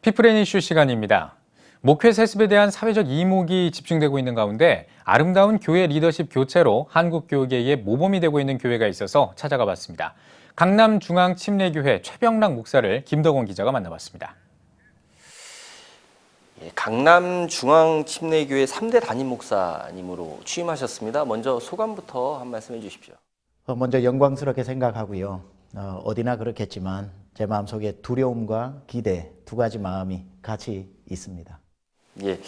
피플앤 이슈 시간입니다. 목회 세습에 대한 사회적 이목이 집중되고 있는 가운데 아름다운 교회 리더십 교체로 한국 교계의 모범이 되고 있는 교회가 있어서 찾아가 봤습니다. 강남중앙침례교회 최병락 목사를 김덕원 기자가 만나봤습니다. 강남중앙침례교회 3대 담임 목사님으로 취임하셨습니다. 먼저 소감부터 한 말씀 해주십시오. 먼저 영광스럽게 생각하고요. 어디나 그렇겠지만 제 마음속에 두려움과 기대 두 가지 마음이 같이 있습니다. 예,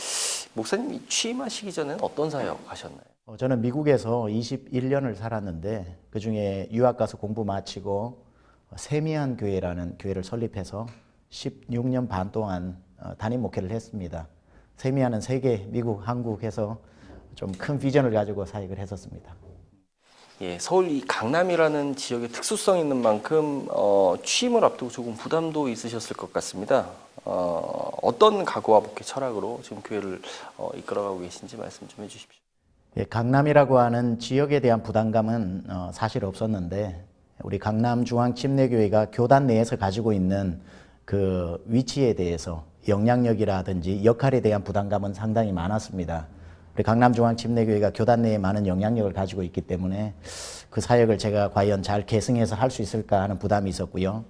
목사님이 취임하시기 전에는 어떤 사역 하셨나요? 저는 미국에서 21년을 살았는데 그중에 유학 가서 공부 마치고 세미한 교회라는 교회를 설립해서 16년 반 동안 담임 목회를 했습니다. 세미한은 세계, 미국, 한국에서 좀 큰 비전을 가지고 사역을 했었습니다. 예, 서울 이 강남이라는 지역의 특수성이 있는 만큼 취임을 앞두고 조금 부담도 있으셨을 것 같습니다. 어떤 각오와 목회 철학으로 지금 교회를 이끌어가고 계신지 말씀 좀 해주십시오. 예, 강남이라고 하는 지역에 대한 부담감은 사실 없었는데 우리 강남중앙침례교회가 교단 내에서 가지고 있는 그 위치에 대해서 영향력이라든지 역할에 대한 부담감은 상당히 많았습니다. 우리 강남중앙침례교회가 교단 내에 많은 영향력을 가지고 있기 때문에 그 사역을 제가 과연 잘 계승해서 할 수 있을까 하는 부담이 있었고요.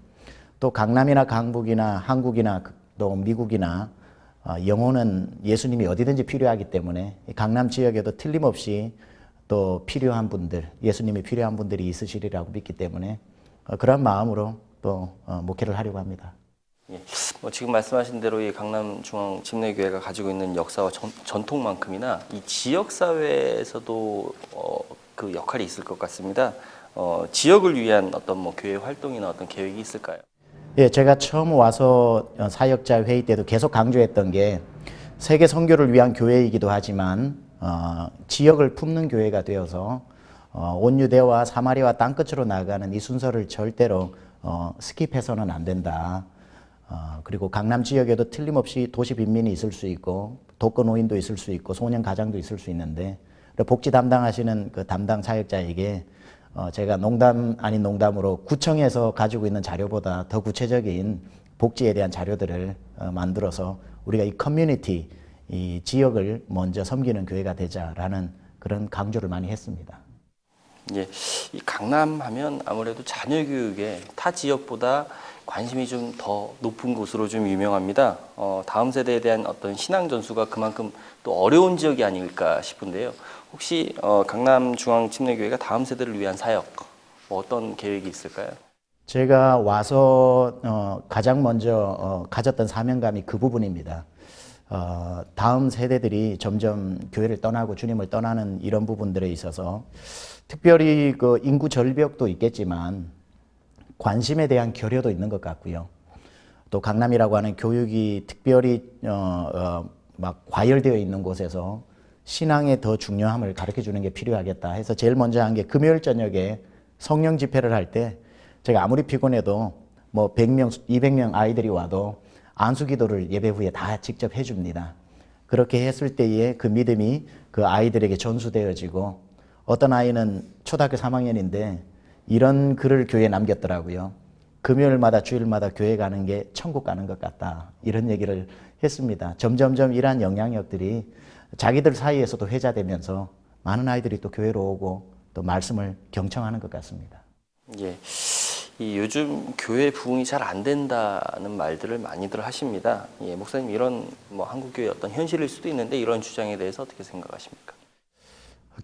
또 강남이나 강북이나 한국이나 또 미국이나 영혼은 예수님이 어디든지 필요하기 때문에 강남 지역에도 틀림없이 또 필요한 분들, 예수님이 필요한 분들이 있으시리라고 믿기 때문에 그런 마음으로 또 목회를 하려고 합니다. 예, 지금 말씀하신 대로 이 강남중앙침례교회가 가지고 있는 역사와 전통만큼이나 이 지역사회에서도 그 역할이 있을 것 같습니다. 지역을 위한 어떤 교회 활동이나 어떤 계획이 있을까요? 예, 제가 처음 와서 사역자 회의 때도 계속 강조했던 게 세계 선교를 위한 교회이기도 하지만 지역을 품는 교회가 되어서 온 유대와 사마리아 땅끝으로 나아가는 이 순서를 절대로 스킵해서는 안 된다. 그리고 강남 지역에도 틀림없이 도시 빈민이 있을 수 있고 독거노인도 있을 수 있고 소년 가장도 있을 수 있는데 복지 담당하시는 그 담당 사역자에게 제가 농담 아닌 농담으로 구청에서 가지고 있는 자료보다 더 구체적인 복지에 대한 자료들을 만들어서 우리가 이 커뮤니티, 이 지역을 먼저 섬기는 교회가 되자라는 그런 강조를 많이 했습니다. 예, 이 강남 하면 아무래도 자녀 교육에 타 지역보다 관심이 좀 더 높은 곳으로 좀 유명합니다. 다음 세대에 대한 어떤 신앙 전수가 그만큼 또 어려운 지역이 아닐까 싶은데요. 혹시 강남중앙침례교회가 다음 세대를 위한 사역 어떤 계획이 있을까요? 제가 와서 가장 먼저 가졌던 사명감이 그 부분입니다. 다음 세대들이 점점 교회를 떠나고 주님을 떠나는 이런 부분들에 있어서 특별히 그 인구 절벽도 있겠지만 관심에 대한 결여도 있는 것 같고요. 또 강남이라고 하는 교육이 특별히 막 과열되어 있는 곳에서 신앙의 더 중요함을 가르쳐 주는 게 필요하겠다 해서 제일 먼저 한 게 금요일 저녁에 성령 집회를 할 때 제가 아무리 피곤해도 뭐 100명, 200명 아이들이 와도 안수기도를 예배 후에 다 직접 해줍니다. 그렇게 했을 때에 그 믿음이 그 아이들에게 전수되어지고 어떤 아이는 초등학교 3학년인데 이런 글을 교회에 남겼더라고요. 금요일마다 주일마다 교회 가는 게 천국 가는 것 같다. 이런 얘기를 했습니다. 점점점 이러한 영향력들이 자기들 사이에서도 회자되면서 많은 아이들이 또 교회로 오고 또 말씀을 경청하는 것 같습니다. 예, 이 요즘 교회 부흥이 잘 안 된다는 말들을 많이들 하십니다. 예, 목사님 이런 한국교회 어떤 현실일 수도 있는데 이런 주장에 대해서 어떻게 생각하십니까?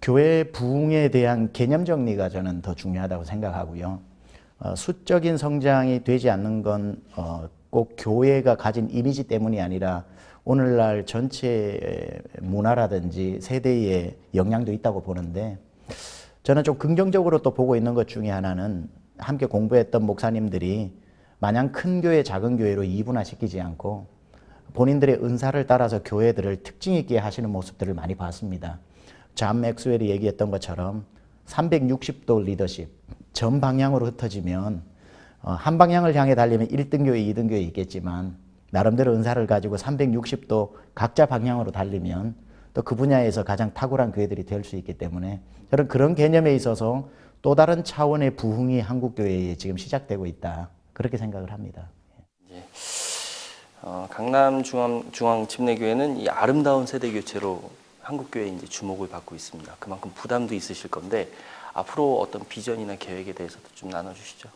교회 부흥에 대한 개념 정리가 저는 더 중요하다고 생각하고요. 수적인 성장이 되지 않는 건 꼭 교회가 가진 이미지 때문이 아니라 오늘날 전체 문화라든지 세대의 영향도 있다고 보는데 저는 좀 긍정적으로 또 보고 있는 것 중에 하나는 함께 공부했던 목사님들이 마냥 큰 교회, 작은 교회로 이분화시키지 않고 본인들의 은사를 따라서 교회들을 특징 있게 하시는 모습들을 많이 봤습니다. 존 맥스웰이 얘기했던 것처럼 360도 리더십, 전 방향으로 흩어지면 한 방향을 향해 달리면 1등 교회, 2등 교회 있겠지만 나름대로 은사를 가지고 360도 각자 방향으로 달리면 또 그 분야에서 가장 탁월한 교회들이 될 수 있기 때문에 저는 그런 개념에 있어서 또 다른 차원의 부흥이 한국교회에 지금 시작되고 있다. 그렇게 생각을 합니다. 예. 강남중앙침례교회는 이 아름다운 세대 교체로 한국교회에 이제 주목을 받고 있습니다. 그만큼 부담도 있으실 건데 앞으로 어떤 비전이나 계획에 대해서도 좀 나눠주시죠.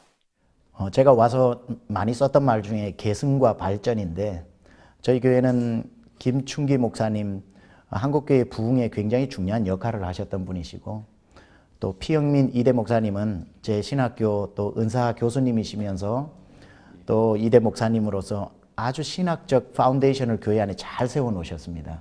제가 와서 많이 썼던 말 중에 계승과 발전인데 저희 교회는 김충기 목사님 한국교회 부흥에 굉장히 중요한 역할을 하셨던 분이시고 또 피영민 이대 목사님은 제 신학교 또 은사 교수님이시면서 또 이대 목사님으로서 아주 신학적 파운데이션을 교회 안에 잘 세워놓으셨습니다.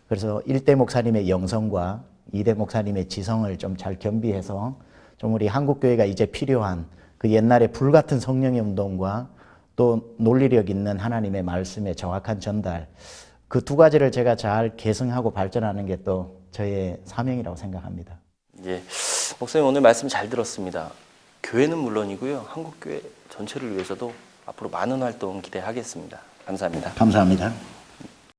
그래서 1대 목사님의 영성과 2대 목사님의 지성을 좀 잘 겸비해서 좀 우리 한국교회가 이제 필요한 그 옛날에 불같은 성령의 운동과 또 논리력 있는 하나님의 말씀의 정확한 전달 그 두 가지를 제가 잘 계승하고 발전하는 게 또 저의 사명이라고 생각합니다. 예, 목사님 오늘 말씀 잘 들었습니다. 교회는 물론이고요. 한국교회 전체를 위해서도 앞으로 많은 활동 기대하겠습니다. 감사합니다. 감사합니다.